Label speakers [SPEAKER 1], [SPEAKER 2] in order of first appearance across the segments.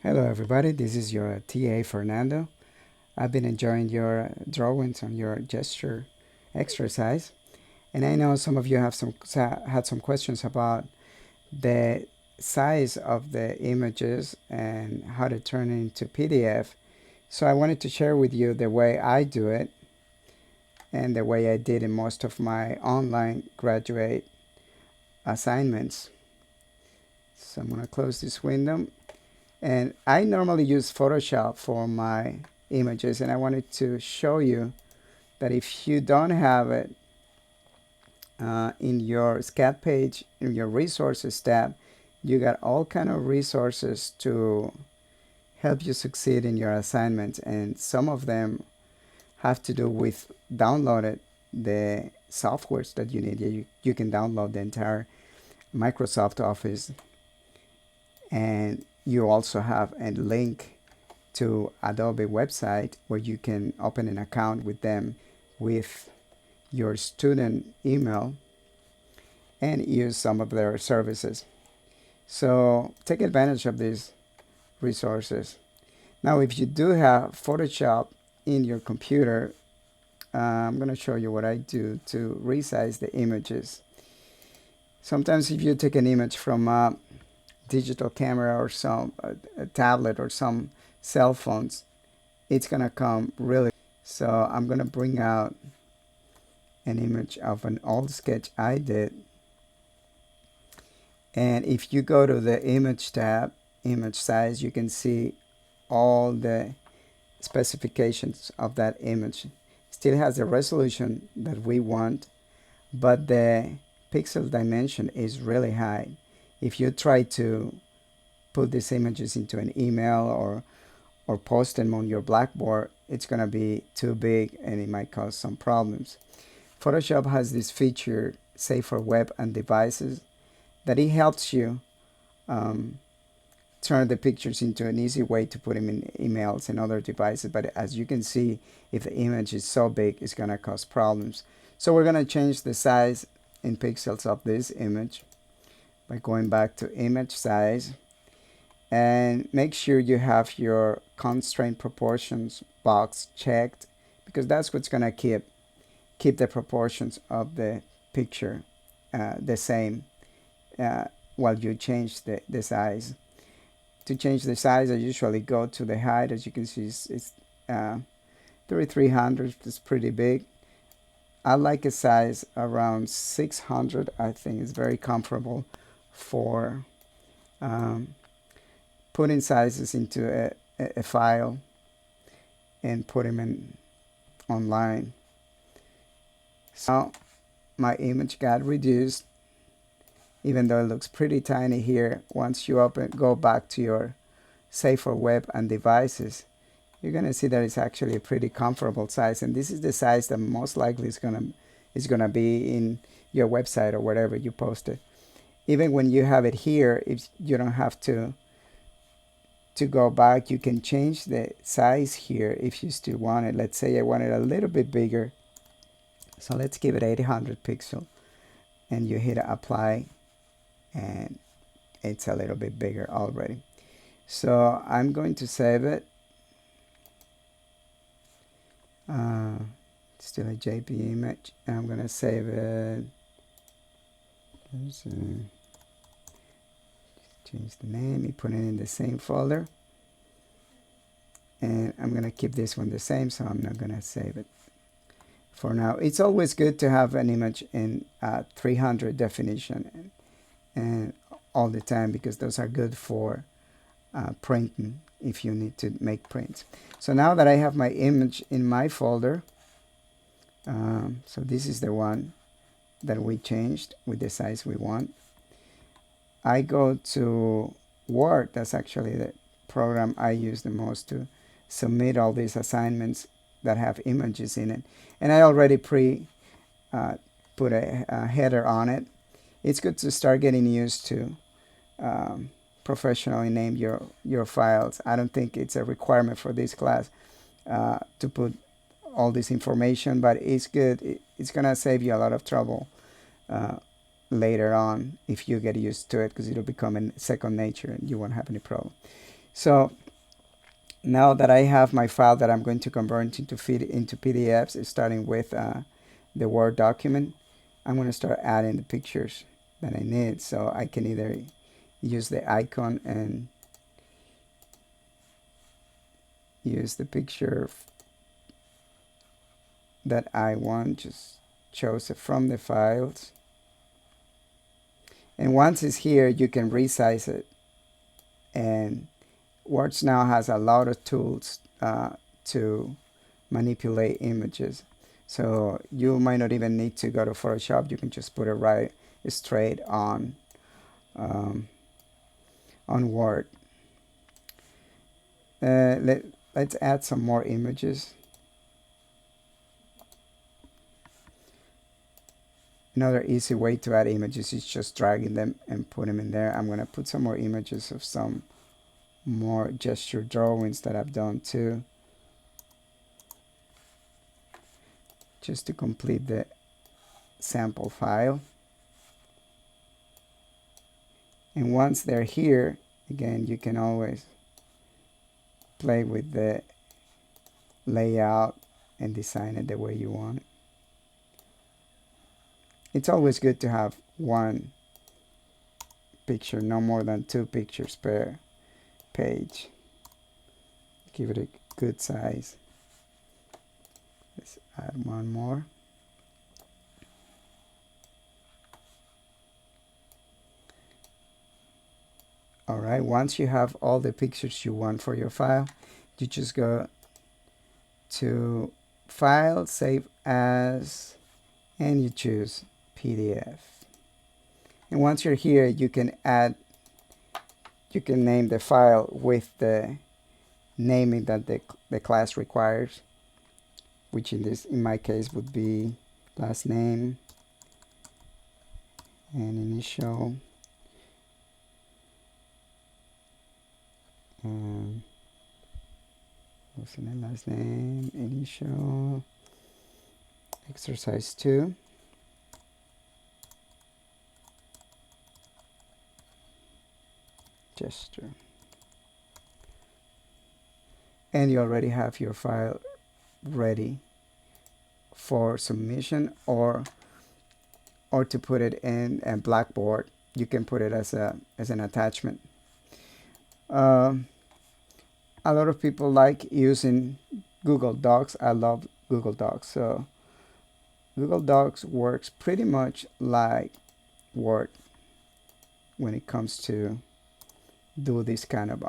[SPEAKER 1] Hello everybody, this is your TA Fernando. I've been enjoying your drawings on your gesture exercise, and I know some of you have had some questions about the size of the images and how to turn it into PDF. So I wanted to share with you the way I do it and the way I did in most of my online graduate assignments. So I'm going to close this window. And I normally use Photoshop for my images, and I wanted to show you that if you don't have it in your scat page, in your resources tab, you got all kind of resources to help you succeed in your assignments, and some of them have to do with downloaded the softwares that you need. You can download the entire Microsoft Office, and you also have a link to Adobe website where you can open an account with them with your student email and use some of their services. So take advantage of these resources. Now, if you do have Photoshop in your computer, I'm going to show you what I do to resize the images. Sometimes if you take an image from a digital camera or a tablet or some cell phones, it's gonna come really. So I'm gonna bring out an image of an old sketch I did, and if you go to the image tab, image size, you can see all the specifications of that image. Still has the resolution that we want, but the pixel dimension is really high. If you try to put these images into an email or post them on your Blackboard, it's going to be too big and it might cause some problems. Photoshop has this feature, say for web and devices, that it helps you turn the pictures into an easy way to put them in emails and other devices. But as you can see, if the image is so big, it's going to cause problems. So we're going to change the size in pixels of this image by going back to image size, and make sure you have your constraint proportions box checked, because that's what's going to keep the proportions of the picture the same while you change the size. To change the size, I usually go to the height. As you can see, it's 3300. It's pretty big. I like a size around 600. I think it's very comfortable for putting sizes into a file and put them in online. So my image got reduced, even though it looks pretty tiny here. Once you go back to your Save for Web and Devices, you're going to see that it's actually a pretty comfortable size, and this is the size that most likely is gonna be in your website or wherever you post it. Even when you have it here, if you don't have to go back, you can change the size here if you still want it. Let's say I want it a little bit bigger, so let's give it 800 pixel, and you hit apply and it's a little bit bigger already. So I'm going to save it. Still a JPG image, and I'm going to save it. Change the name, you put it in the same folder, and I'm going to keep this one the same, so I'm not going to save it for now. It's always good to have an image in 300 definition and all the time, because those are good for printing if you need to make prints. So now that I have my image in my folder, so this is the one that we changed with the size we want. I go to Word. That's actually the program I use the most to submit all these assignments that have images in it. And I already put a header on it. It's good to start getting used to professionally name your files. I don't think it's a requirement for this class to put all this information, but it's good. It's gonna save you a lot of trouble later on if you get used to it, because it'll become a second nature and you won't have any problem. So now that I have my file that I'm going to convert into PDFs, starting with the Word document, I'm going to start adding the pictures that I need. So I can either use the icon and use the picture that I want, just choose it from the files. And once it's here, you can resize it. And Words now has a lot of tools to manipulate images. So you might not even need to go to Photoshop. You can just put it right straight on Word. Let's add some more images. Another easy way to add images is just dragging them and put them in there. I'm going to put some more images of some more gesture drawings that I've done too, just to complete the sample file. And once they're here, again, you can always play with the layout and design it the way you want it. It's always good to have one picture, no more than 2 pictures per page. Give it a good size. Let's add one more. All right, once you have all the pictures you want for your file, you just go to File, Save As, and you choose PDF. And once you're here, you can name the file with the naming that the class requires, which in my case would be class name and initial what's the name? Last name, initial, exercise 2. Gesture. And you already have your file ready for submission, or to put it in a Blackboard. You can put it as an attachment. A lot of people like using Google Docs. I love Google Docs. So Google Docs works pretty much like Word when it comes to do this kind of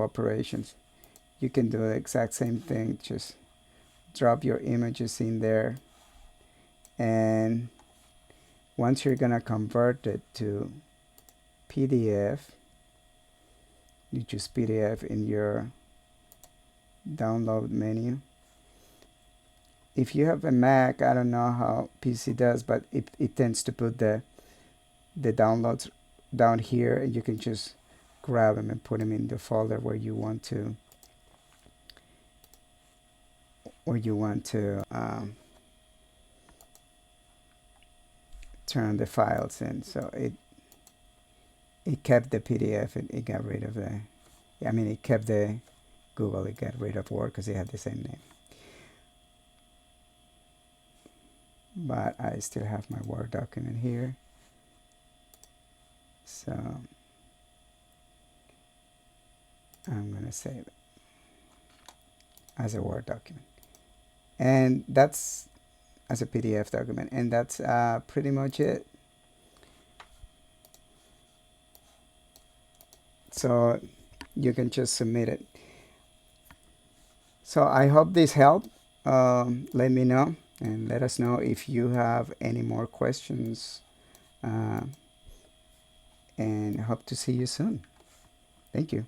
[SPEAKER 1] operations. You can do the exact same thing. Just drop your images in there, and once you're gonna convert it to PDF, you choose PDF in your download menu. If you have a Mac, I don't know how PC does, but it tends to put the downloads down here, and you can just grab them and put them in the folder where you want to turn the files in. So it kept the PDF, and it got rid of it kept the Google, it got rid of Word because it had the same name. But I still have my Word document here. So I'm going to save it as a Word document. And that's as a PDF document. And that's pretty much it. So you can just submit it. So I hope this helped. Let me know, and let us know if you have any more questions. And hope to see you soon. Thank you.